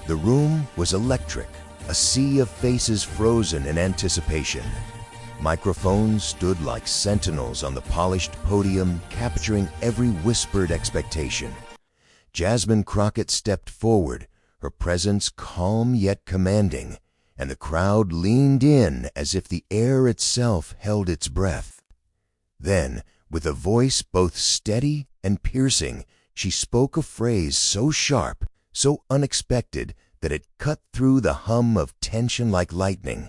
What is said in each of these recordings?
The room was electric, a sea of faces frozen in anticipation. Microphones stood like sentinels on the polished podium, capturing every whispered expectation. Jasmine Crockett stepped forward, her presence calm yet commanding, and the crowd leaned in as if the air itself held its breath. Then, with a voice both steady and piercing, she spoke a phrase so sharp, so unexpected, that it cut through the hum of tension like lightning.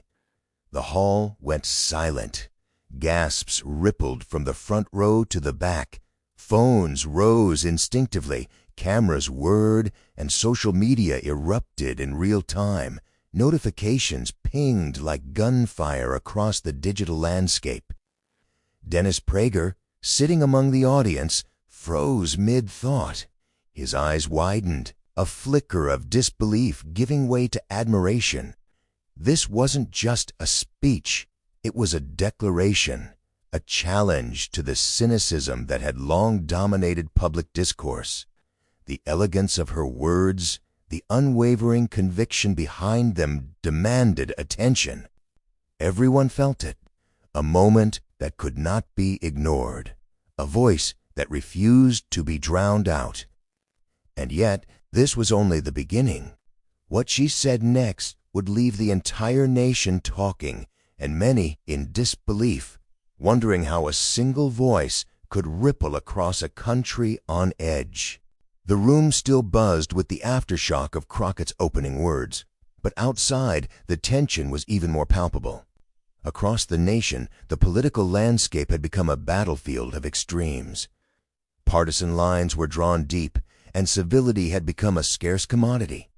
The hall went silent. Gasps rippled from the front row to the back. Phones rose instinctively, cameras whirred, and social media erupted in real time. Notifications pinged like gunfire across the digital landscape. Dennis Prager, sitting among the audience, froze mid-thought. His eyes widened, a flicker of disbelief giving way to admiration. This wasn't just a speech, it was a declaration, a challenge to the cynicism that had long dominated public discourse. The elegance of her words, the unwavering conviction behind them demanded attention. Everyone felt it, a moment that could not be ignored, a voice that refused to be drowned out. And yet, this was only the beginning. What she said next would leave the entire nation talking, and many in disbelief, wondering how a single voice could ripple across a country on edge. The room still buzzed with the aftershock of Crockett's opening words, but outside the tension was even more palpable. Across the nation, the political landscape had become a battlefield of extremes. Partisan lines were drawn deep, and civility had become a scarce commodity.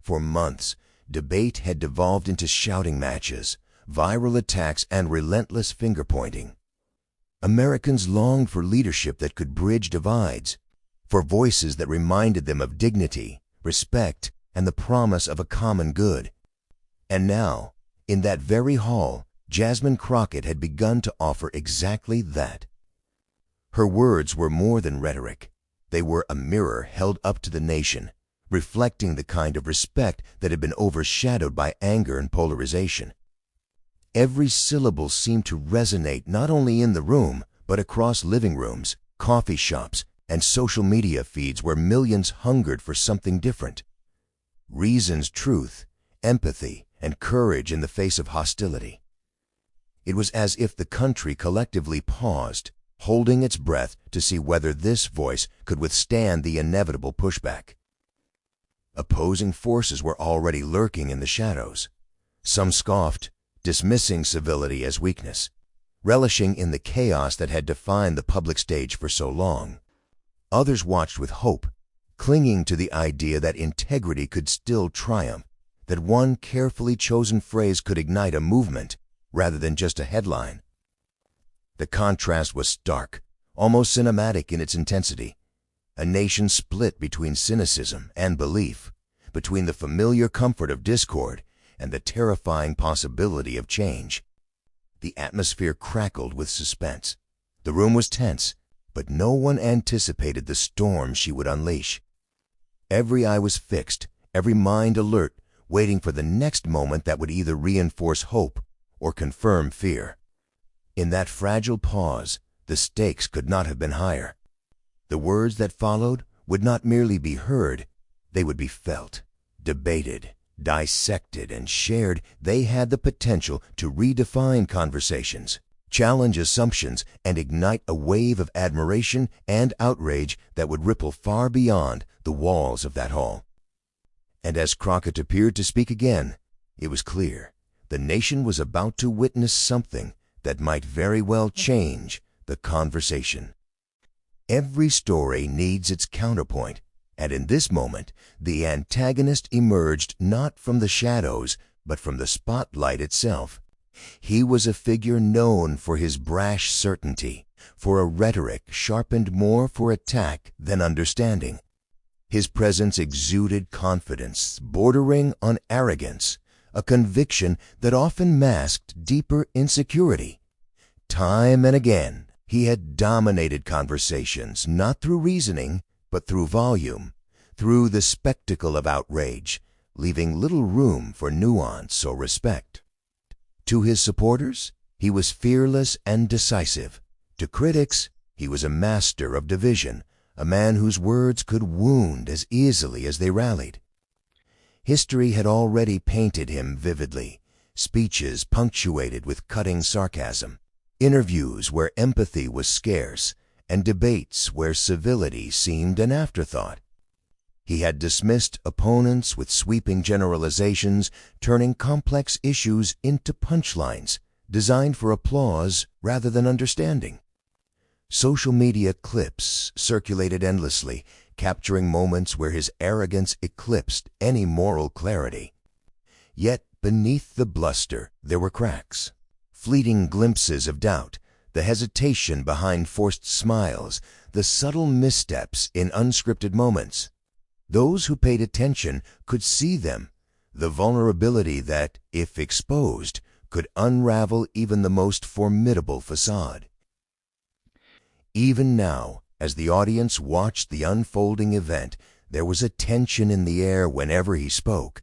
For months, debate had devolved into shouting matches, viral attacks, and relentless finger-pointing. Americans longed for leadership that could bridge divides, for voices that reminded them of dignity, respect, and the promise of a common good. And now, in that very hall, Jasmine Crockett had begun to offer exactly that. Her words were more than rhetoric. They were a mirror held up to the nation, reflecting the kind of respect that had been overshadowed by anger and polarization. Every syllable seemed to resonate not only in the room, but across living rooms, coffee shops, and social media feeds where millions hungered for something different. Reason's truth, empathy, and courage in the face of hostility. It was as if the country collectively paused, holding its breath to see whether this voice could withstand the inevitable pushback. Opposing forces were already lurking in the shadows. Some scoffed, dismissing civility as weakness, relishing in the chaos that had defined the public stage for so long. Others watched with hope, clinging to the idea that integrity could still triumph, that one carefully chosen phrase could ignite a movement rather than just a headline. The contrast was stark, almost cinematic in its intensity. A nation split between cynicism and belief, between the familiar comfort of discord and the terrifying possibility of change. The atmosphere crackled with suspense. The room was tense, but no one anticipated the storm she would unleash. Every eye was fixed, every mind alert, waiting for the next moment that would either reinforce hope or confirm fear. In that fragile pause, the stakes could not have been higher. The words that followed would not merely be heard, they would be felt, debated, dissected, and shared. They had the potential to redefine conversations, challenge assumptions, and ignite a wave of admiration and outrage that would ripple far beyond the walls of that hall. And as Crockett appeared to speak again, it was clear the nation was about to witness something that might very well change the conversation. Every story needs its counterpoint, and in this moment, the antagonist emerged not from the shadows, but from the spotlight itself. He was a figure known for his brash certainty, for a rhetoric sharpened more for attack than understanding. His presence exuded confidence, bordering on arrogance, a conviction that often masked deeper insecurity. Time and again, he had dominated conversations, not through reasoning, but through volume, through the spectacle of outrage, leaving little room for nuance or respect. To his supporters, he was fearless and decisive. To critics, he was a master of division, a man whose words could wound as easily as they rallied. History had already painted him vividly, speeches punctuated with cutting sarcasm, interviews where empathy was scarce, and debates where civility seemed an afterthought. He had dismissed opponents with sweeping generalizations, turning complex issues into punchlines designed for applause rather than understanding. Social media clips circulated endlessly, capturing moments where his arrogance eclipsed any moral clarity. Yet beneath the bluster there were cracks, fleeting glimpses of doubt, the hesitation behind forced smiles, the subtle missteps in unscripted moments. Those who paid attention could see them, the vulnerability that, if exposed, could unravel even the most formidable facade. Even now, as the audience watched the unfolding event, there was a tension in the air whenever he spoke.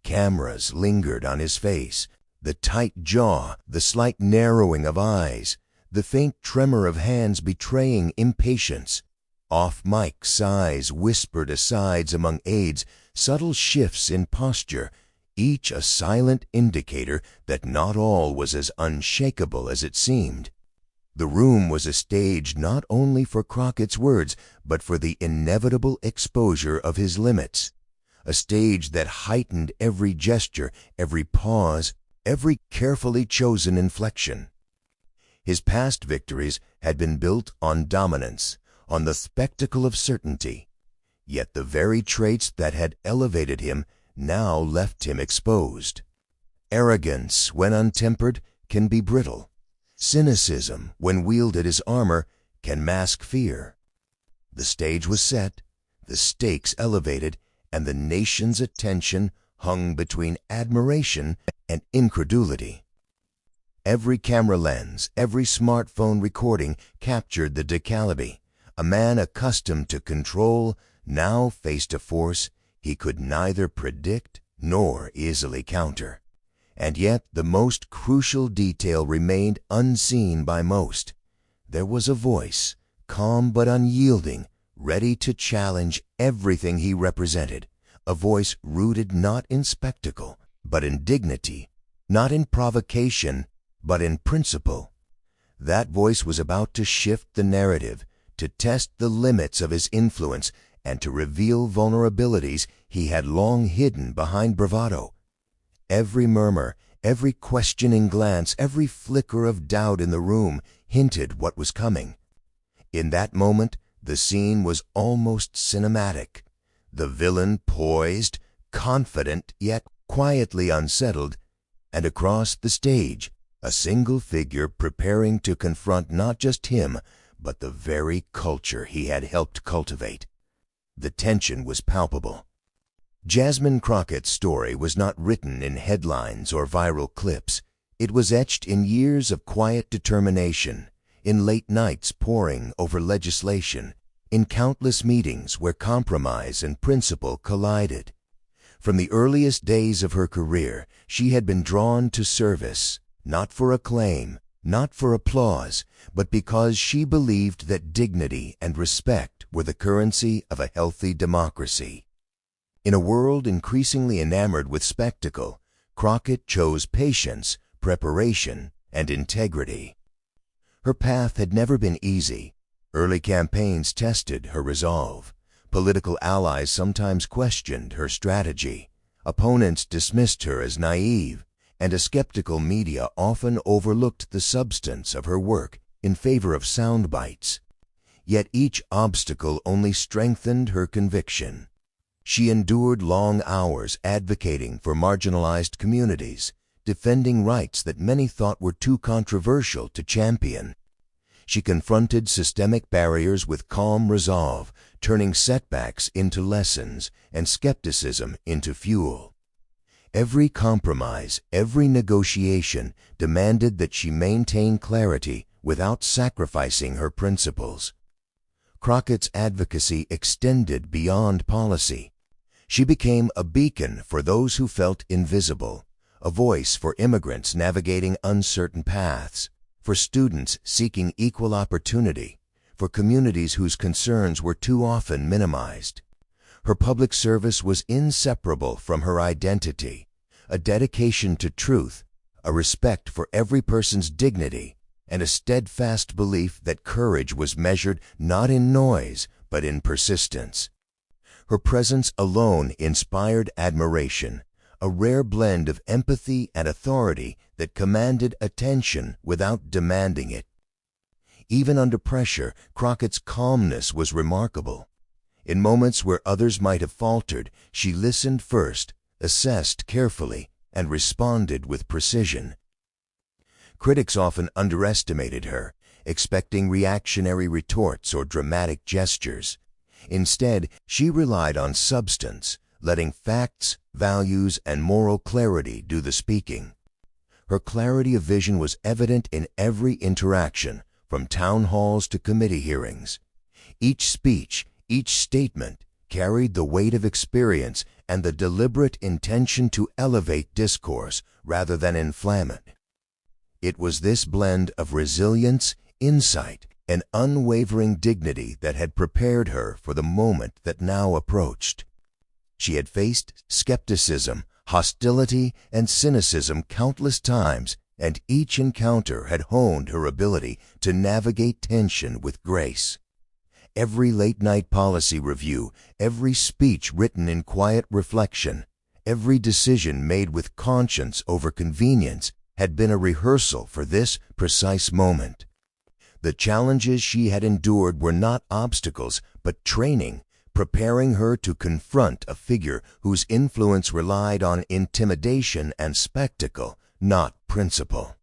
Cameras lingered on his face, the tight jaw, the slight narrowing of eyes, the faint tremor of hands betraying impatience. Off-mic sighs whispered asides among aides, subtle shifts in posture, each a silent indicator that not all was as unshakable as it seemed. The room was a stage not only for Crockett's words, but for the inevitable exposure of his limits, a stage that heightened every gesture, every pause, every carefully chosen inflection. His past victories had been built on dominance, on the spectacle of certainty, yet the very traits that had elevated him now left him exposed. Arrogance, when untempered, can be brittle. Cynicism, when wielded as armor, can mask fear. The stage was set, the stakes elevated, and the nation's attention hung between admiration and incredulity. Every camera lens, every smartphone recording captured the decalibry. A man accustomed to control now faced a force he could neither predict nor easily counter. And yet the most crucial detail remained unseen by most. There was a voice, calm but unyielding, ready to challenge everything he represented, a voice rooted not in spectacle, but in dignity, not in provocation, but in principle. That voice was about to shift the narrative, to test the limits of his influence, and to reveal vulnerabilities he had long hidden behind bravado. Every murmur, every questioning glance, every flicker of doubt in the room hinted what was coming. In that moment, the scene was almost cinematic. The villain poised, confident yet quietly unsettled, and across the stage, a single figure preparing to confront not just him, but the very culture he had helped cultivate. The tension was palpable. Jasmine Crockett's story was not written in headlines or viral clips. It was etched in years of quiet determination, in late nights poring over legislation, in countless meetings where compromise and principle collided. From the earliest days of her career, she had been drawn to service, not for acclaim, not for applause, but because she believed that dignity and respect were the currency of a healthy democracy. In a world increasingly enamored with spectacle, Crockett chose patience, preparation, and integrity. Her path had never been easy. Early campaigns tested her resolve. Political allies sometimes questioned her strategy. Opponents dismissed her as naive, and a skeptical media often overlooked the substance of her work in favor of sound bites. Yet each obstacle only strengthened her conviction. She endured long hours advocating for marginalized communities, defending rights that many thought were too controversial to champion. She confronted systemic barriers with calm resolve, turning setbacks into lessons and skepticism into fuel. Every compromise, every negotiation demanded that she maintain clarity without sacrificing her principles. Crockett's advocacy extended beyond policy. She became a beacon for those who felt invisible, a voice for immigrants navigating uncertain paths, for students seeking equal opportunity, for communities whose concerns were too often minimized. Her public service was inseparable from her identity, a dedication to truth, a respect for every person's dignity, and a steadfast belief that courage was measured not in noise but in persistence. Her presence alone inspired admiration, a rare blend of empathy and authority that commanded attention without demanding it. Even under pressure, Crockett's calmness was remarkable. In moments where others might have faltered, she listened first, assessed carefully, and responded with precision. Critics often underestimated her, expecting reactionary retorts or dramatic gestures. Instead, she relied on substance, letting facts, values, and moral clarity do the speaking. Her clarity of vision was evident in every interaction, from town halls to committee hearings. Each speech, each statement, carried the weight of experience and the deliberate intention to elevate discourse rather than inflame it. It was this blend of resilience, insight, and unwavering dignity that had prepared her for the moment that now approached. She had faced skepticism, hostility, and cynicism countless times, and each encounter had honed her ability to navigate tension with grace. Every late-night policy review, every speech written in quiet reflection, every decision made with conscience over convenience had been a rehearsal for this precise moment. The challenges she had endured were not obstacles, but training, preparing her to confront a figure whose influence relied on intimidation and spectacle, not principle.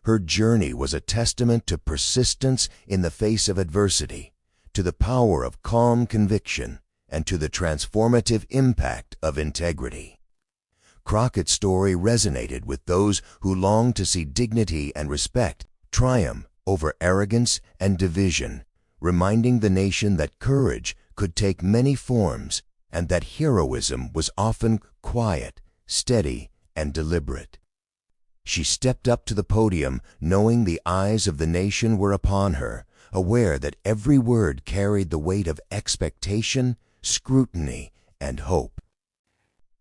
Her journey was a testament to persistence in the face of adversity, to the power of calm conviction, and to the transformative impact of integrity. Crockett's story resonated with those who longed to see dignity and respect triumph over arrogance and division, reminding the nation that courage could take many forms and that heroism was often quiet, steady, and deliberate. She stepped up to the podium knowing the eyes of the nation were upon her, aware that every word carried the weight of expectation, scrutiny, and hope.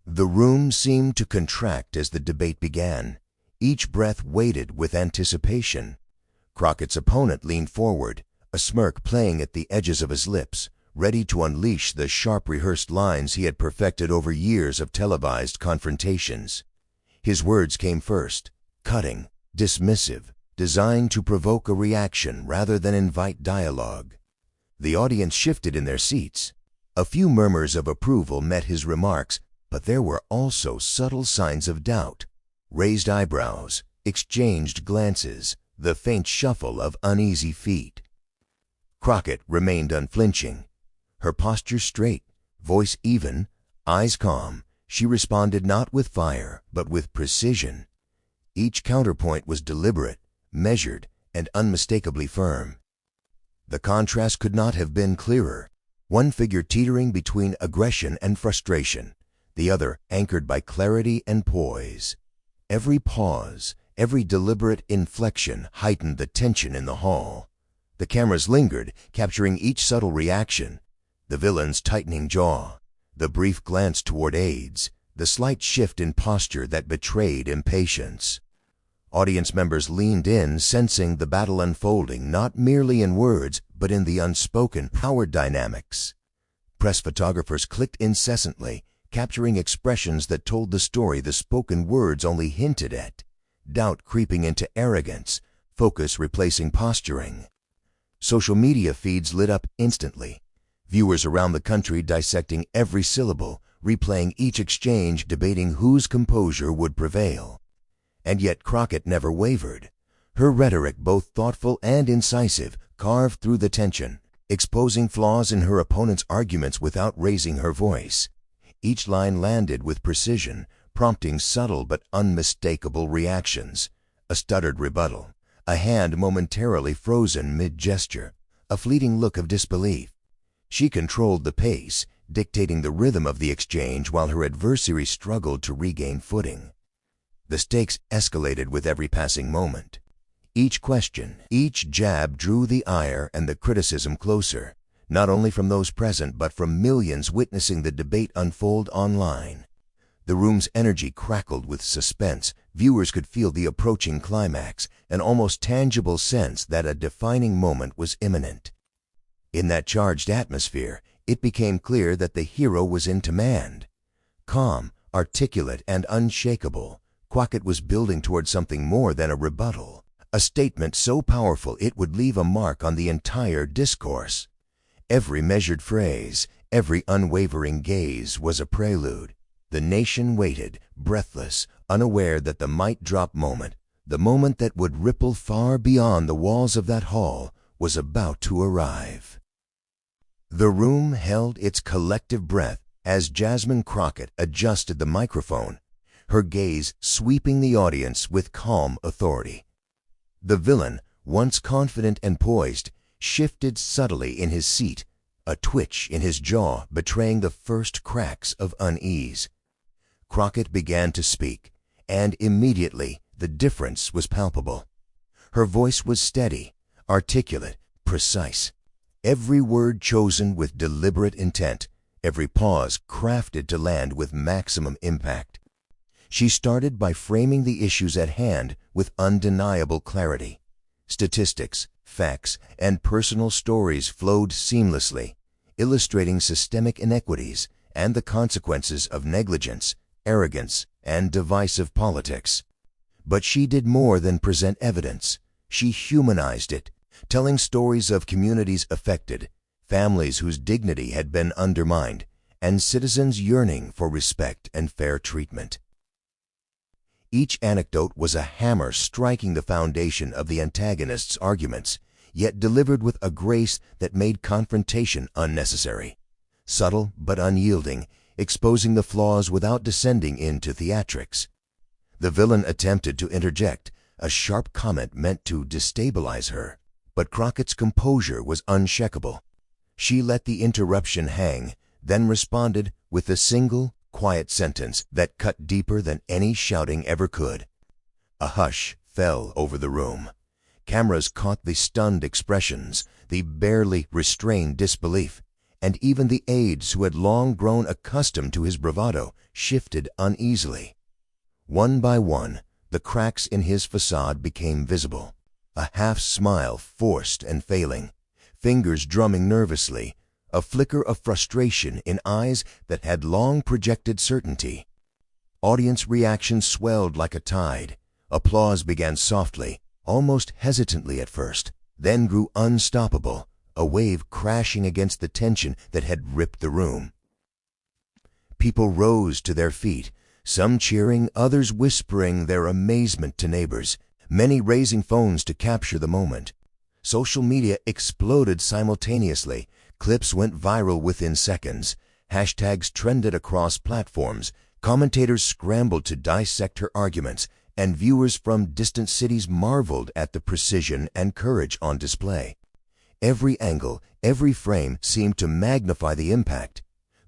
The room seemed to contract as the debate began. Each breath weighted with anticipation. Crockett's opponent leaned forward, a smirk playing at the edges of his lips, ready to unleash the sharp rehearsed lines he had perfected over years of televised confrontations. His words came first, cutting, dismissive, designed to provoke a reaction rather than invite dialogue. The audience shifted in their seats. A few murmurs of approval met his remarks, but there were also subtle signs of doubt. Raised eyebrows, exchanged glances, the faint shuffle of uneasy feet. Crockett remained unflinching. Her posture straight, voice even, eyes calm, she responded not with fire, but with precision. Each counterpoint was deliberate, measured, and unmistakably firm. The contrast could not have been clearer. One figure teetering between aggression and frustration, the other anchored by clarity and poise. Every pause, every deliberate inflection heightened the tension in the hall. The cameras lingered, capturing each subtle reaction, the villain's tightening jaw, the brief glance toward aides, the slight shift in posture that betrayed impatience. Audience members leaned in, sensing the battle unfolding not merely in words, but in the unspoken power dynamics. Press photographers clicked incessantly, capturing expressions that told the story the spoken words only hinted at. Doubt creeping into arrogance, focus replacing posturing. Social media feeds lit up instantly. Viewers around the country dissecting every syllable, replaying each exchange, debating whose composure would prevail. And yet Crockett never wavered. Her rhetoric, both thoughtful and incisive, carved through the tension, exposing flaws in her opponent's arguments without raising her voice. Each line landed with precision, prompting subtle but unmistakable reactions. A stuttered rebuttal, a hand momentarily frozen mid-gesture, a fleeting look of disbelief. She controlled the pace, dictating the rhythm of the exchange while her adversary struggled to regain footing. The stakes escalated with every passing moment. Each question, each jab drew the ire and the criticism closer, not only from those present but from millions witnessing the debate unfold online. The room's energy crackled with suspense. Viewers could feel the approaching climax, an almost tangible sense that a defining moment was imminent. In that charged atmosphere, it became clear that the hero was in command. Calm, articulate, and unshakable, Crockett was building toward something more than a rebuttal, a statement so powerful it would leave a mark on the entire discourse. Every measured phrase, every unwavering gaze was a prelude. The nation waited, breathless, unaware that the mic-drop moment, the moment that would ripple far beyond the walls of that hall, was about to arrive. The room held its collective breath as Jasmine Crockett adjusted the microphone, her gaze sweeping the audience with calm authority. The villain, once confident and poised, shifted subtly in his seat, a twitch in his jaw betraying the first cracks of unease. Crockett began to speak, and immediately the difference was palpable. Her voice was steady, articulate, precise. Every word chosen with deliberate intent, every pause crafted to land with maximum impact. She started by framing the issues at hand with undeniable clarity. Statistics, facts, and personal stories flowed seamlessly, illustrating systemic inequities and the consequences of negligence, arrogance, and divisive politics. But she did more than present evidence. She humanized it, telling stories of communities affected, families whose dignity had been undermined, and citizens yearning for respect and fair treatment. Each anecdote was a hammer striking the foundation of the antagonist's arguments, yet delivered with a grace that made confrontation unnecessary. Subtle but unyielding, exposing the flaws without descending into theatrics. The villain attempted to interject, a sharp comment meant to destabilize her, but Crockett's composure was unshakable. She let the interruption hang, then responded with a single, quiet sentence that cut deeper than any shouting ever could. A hush fell over the room. Cameras caught the stunned expressions, the barely restrained disbelief, and even the aides who had long grown accustomed to his bravado shifted uneasily. One by one, the cracks in his facade became visible, a half-smile forced and failing, fingers drumming nervously, a flicker of frustration in eyes that had long projected certainty. Audience reaction swelled like a tide. Applause began softly, almost hesitantly at first, then grew unstoppable, a wave crashing against the tension that had ripped the room. People rose to their feet, some cheering, others whispering their amazement to neighbors, many raising phones to capture the moment. Social media exploded simultaneously. Clips went viral within seconds. Hashtags trended across platforms. Commentators scrambled to dissect her arguments, and viewers from distant cities marveled at the precision and courage on display. Every angle, every frame seemed to magnify the impact.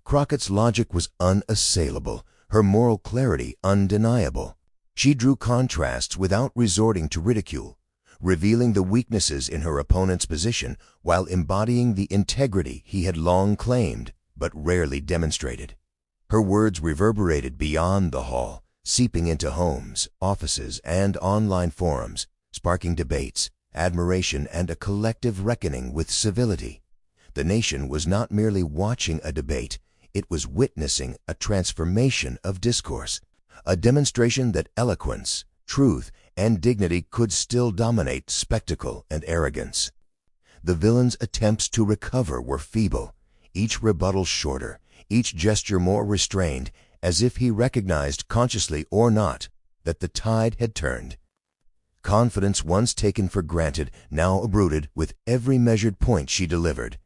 Crockett's logic was unassailable, her moral clarity undeniable. She drew contrasts without resorting to ridicule, revealing the weaknesses in her opponent's position while embodying the integrity he had long claimed but rarely demonstrated. Her words reverberated beyond the hall, seeping into homes, offices, and online forums, sparking debates, admiration, and a collective reckoning with civility. The nation was not merely watching a debate, it was witnessing a transformation of discourse, a demonstration that eloquence, truth, and dignity could still dominate spectacle and arrogance. The villain's attempts to recover were feeble, each rebuttal shorter, each gesture more restrained, as if he recognized, consciously or not, that the tide had turned. Confidence once taken for granted now eroded with every measured point she delivered.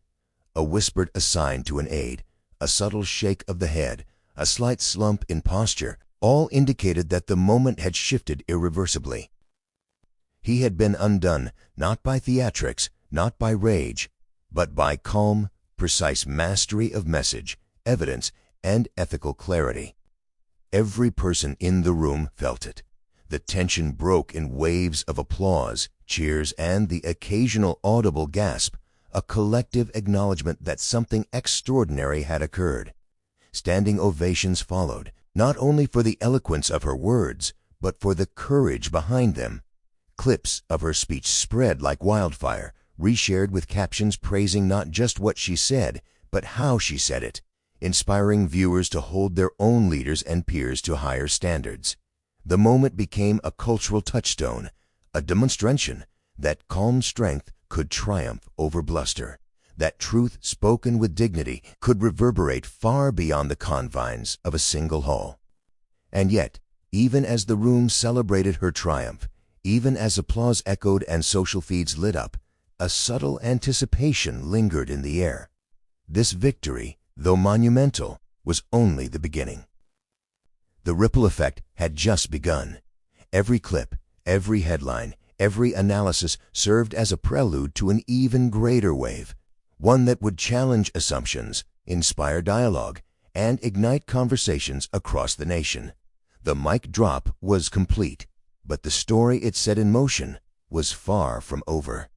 A whispered aside to an aide, a subtle shake of the head, a slight slump in posture, all indicated that the moment had shifted irreversibly. He had been undone not by theatrics, not by rage, but by calm, precise mastery of message evidence and ethical clarity. Every person in the room felt it. The tension broke in waves of applause, cheers, and the occasional audible gasp, a collective acknowledgement that something extraordinary had occurred. Standing ovations followed, not only for the eloquence of her words, but for the courage behind them. Clips of her speech spread like wildfire, reshared with captions praising not just what she said, but how she said it, inspiring viewers to hold their own leaders and peers to higher standards. The moment became a cultural touchstone, a demonstration that calm strength could triumph over bluster, that truth spoken with dignity could reverberate far beyond the confines of a single hall. And yet, even as the room celebrated her triumph, even as applause echoed and social feeds lit up, a subtle anticipation lingered in the air. This victory, though monumental, was only the beginning. The ripple effect had just begun. Every clip, every headline, every analysis served as a prelude to an even greater wave, one that would challenge assumptions, inspire dialogue, and ignite conversations across the nation. The mic drop was complete, but the story it set in motion was far from over.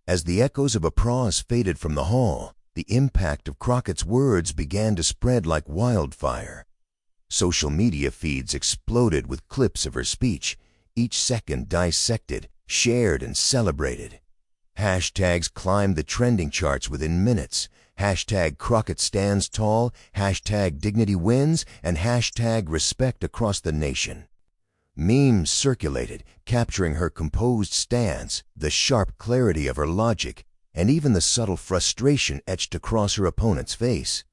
As the echoes of applause faded from the hall, the impact of Crockett's words began to spread like wildfire. Social media feeds exploded with clips of her speech, each second dissected, shared, and celebrated. Hashtags climbed the trending charts within minutes. Hashtag Crockett stands tall, hashtag dignity wins, and hashtag respect across the nation. Memes circulated, capturing her composed stance, the sharp clarity of her logic, and even the subtle frustration etched across her opponent's face.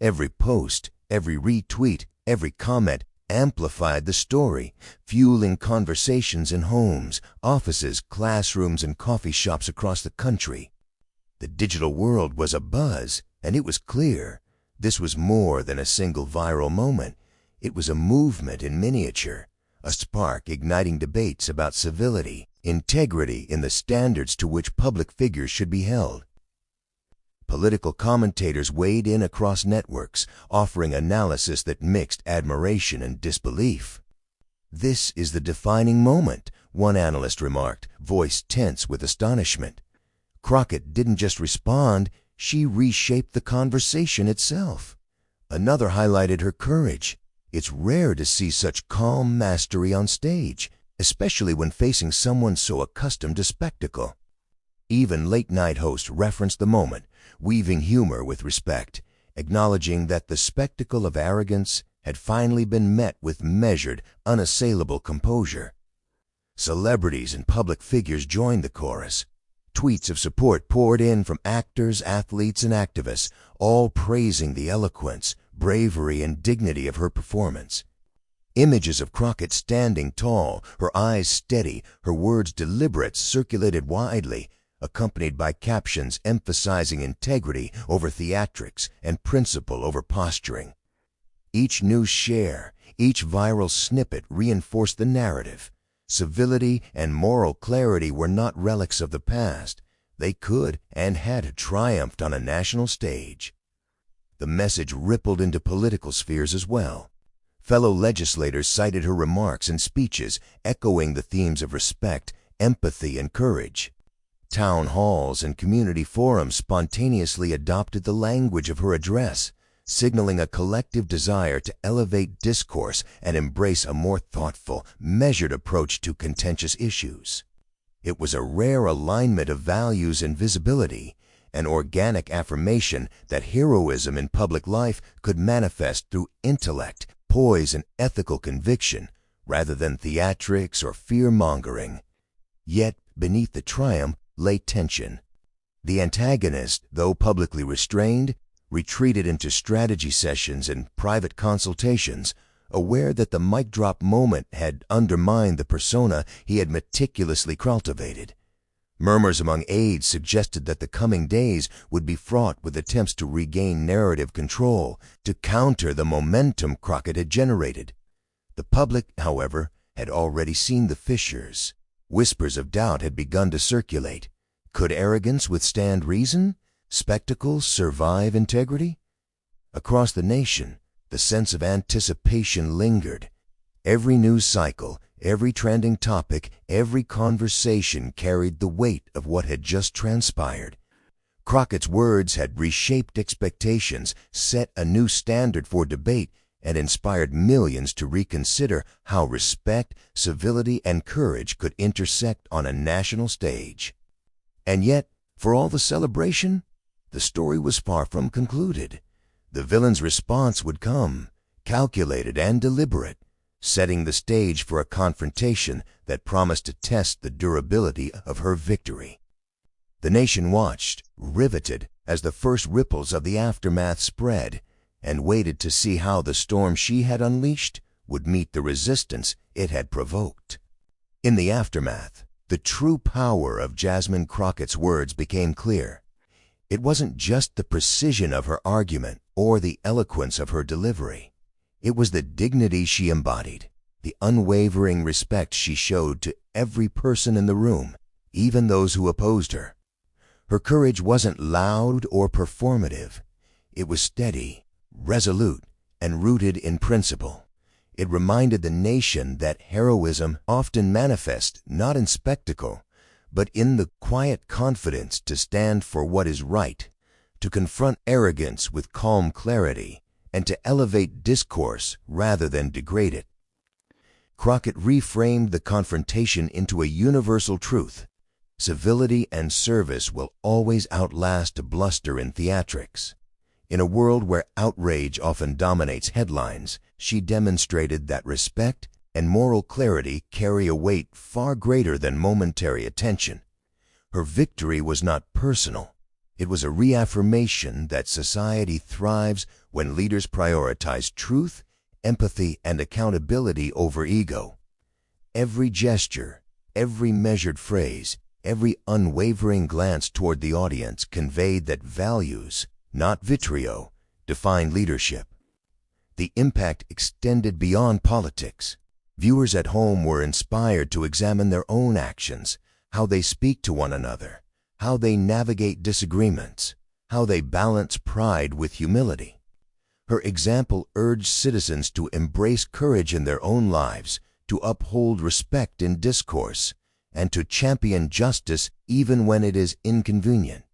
Every post, every retweet, every comment amplified the story, fueling conversations in homes, offices, classrooms, and coffee shops across the country. The digital world was abuzz, and it was clear this was more than a single viral moment. It was a movement in miniature, a spark igniting debates about civility, integrity in the standards to which public figures should be held. Political commentators weighed in across networks, offering analysis that mixed admiration and disbelief. "This is the defining moment," one analyst remarked, voice tense with astonishment. Crockett didn't just respond, she reshaped the conversation itself. Another highlighted her courage. It's rare to see such calm mastery on stage, especially when facing someone so accustomed to spectacle. Even late-night hosts referenced the moment, weaving humor with respect, acknowledging that the spectacle of arrogance had finally been met with measured, unassailable composure. Celebrities and public figures joined the chorus. Tweets of support poured in from actors, athletes, and activists, all praising the eloquence, bravery, and dignity of her performance. Images of Crockett standing tall, her eyes steady, her words deliberate, circulated widely, accompanied by captions emphasizing integrity over theatrics and principle over posturing. Each new share, each viral snippet reinforced the narrative. Civility and moral clarity were not relics of the past. They could and had triumphed on a national stage. The message rippled into political spheres as well. Fellow legislators cited her remarks and speeches, echoing the themes of respect, empathy, and courage. Town halls and community forums spontaneously adopted the language of her address, signaling a collective desire to elevate discourse and embrace a more thoughtful, measured approach to contentious issues. It was a rare alignment of values and visibility, an organic affirmation that heroism in public life could manifest through intellect, poise, and ethical conviction, rather than theatrics or fear-mongering. Yet, beneath the triumph lay tension. The antagonist, though publicly restrained, retreated into strategy sessions and private consultations, aware that the mic drop moment had undermined the persona he had meticulously cultivated. Murmurs among aides suggested that the coming days would be fraught with attempts to regain narrative control, to counter the momentum Crockett had generated. The public, however, had already seen the fissures. Whispers of doubt had begun to circulate. Could arrogance withstand reason? Spectacle survive integrity? Across the nation, the sense of anticipation lingered. Every news cycle, every trending topic, every conversation carried the weight of what had just transpired. Crockett's words had reshaped expectations, set a new standard for debate, and inspired millions to reconsider how respect, civility, and courage could intersect on a national stage. And yet, for all the celebration, the story was far from concluded. The villain's response would come, calculated and deliberate, setting the stage for a confrontation that promised to test the durability of her victory. The nation watched, riveted, as the first ripples of the aftermath spread, and waited to see how the storm she had unleashed would meet the resistance it had provoked. In the aftermath, the true power of Jasmine Crockett's words became clear. It wasn't just the precision of her argument or the eloquence of her delivery. It was the dignity she embodied, the unwavering respect she showed to every person in the room, even those who opposed her. Her courage wasn't loud or performative. It was steady, resolute, and rooted in principle. It reminded the nation that heroism often manifests not in spectacle, but in the quiet confidence to stand for what is right, to confront arrogance with calm clarity, and to elevate discourse rather than degrade it. Crockett reframed the confrontation into a universal truth. Civility and service will always outlast bluster in theatrics. In a world where outrage often dominates headlines, she demonstrated that respect and moral clarity carry a weight far greater than momentary attention. Her victory was not personal. It was a reaffirmation that society thrives when leaders prioritize truth, empathy, and accountability over ego. Every gesture, every measured phrase, every unwavering glance toward the audience conveyed that values, not vitriol, defined leadership. The impact extended beyond politics. Viewers at home were inspired to examine their own actions, how they speak to one another, how they navigate disagreements, how they balance pride with humility. Her example urged citizens to embrace courage in their own lives, to uphold respect in discourse, and to champion justice even when it is inconvenient.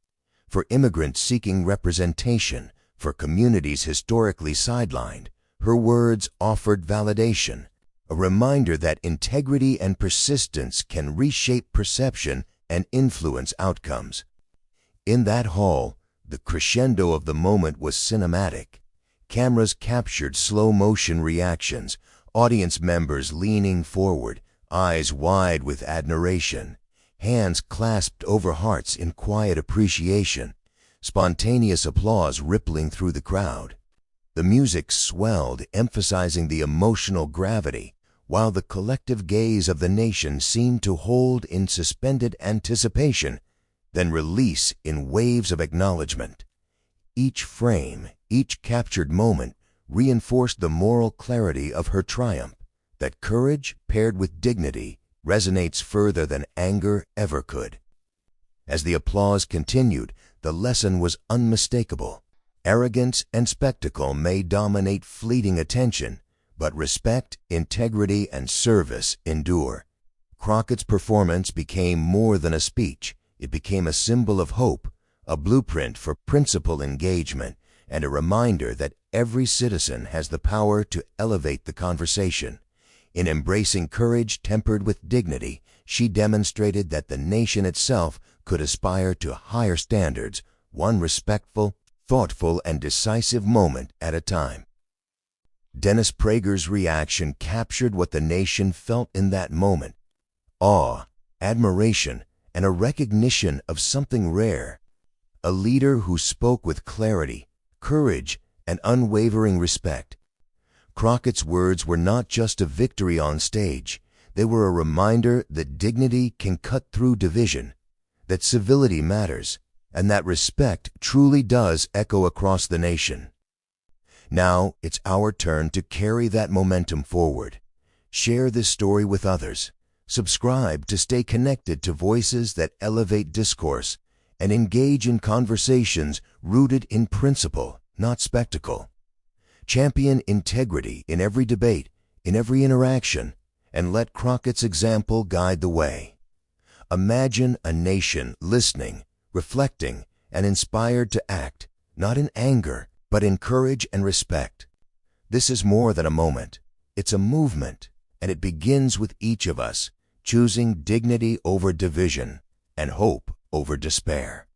For immigrants seeking representation, for communities historically sidelined, her words offered validation, a reminder that integrity and persistence can reshape perception and influence outcomes. In that hall, the crescendo of the moment was cinematic. Cameras captured slow-motion reactions, audience members leaning forward, eyes wide with admiration, hands clasped over hearts in quiet appreciation, spontaneous applause rippling through the crowd. The music swelled, emphasizing the emotional gravity, while the collective gaze of the nation seemed to hold in suspended anticipation, then release in waves of acknowledgement. Each frame, each captured moment reinforced the moral clarity of her triumph, that courage paired with dignity resonates further than anger ever could. As the applause continued, the lesson was unmistakable. Arrogance and spectacle may dominate fleeting attention, but respect, integrity, and service endure. Crockett's performance became more than a speech. It became a symbol of hope, a blueprint for principled engagement, and a reminder that every citizen has the power to elevate the conversation. In embracing courage tempered with dignity, she demonstrated that the nation itself could aspire to higher standards, one respectful, thoughtful, and decisive moment at a time. Dennis Prager's reaction captured what the nation felt in that moment: awe, admiration, and a recognition of something rare. A leader who spoke with clarity, courage, and unwavering respect. Crockett's words were not just a victory on stage. They were a reminder that dignity can cut through division, that civility matters, and that respect truly does echo across the nation. Now it's our turn to carry that momentum forward. Share this story with others. Subscribe to stay connected to voices that elevate discourse, and engage in conversations rooted in principle, not spectacle. Champion integrity in every debate, in every interaction, and let Crockett's example guide the way. Imagine a nation listening, reflecting, and inspired to act, not in anger, but in courage and respect. This is more than a moment. It's a movement, and it begins with each of us choosing dignity over division and hope over despair.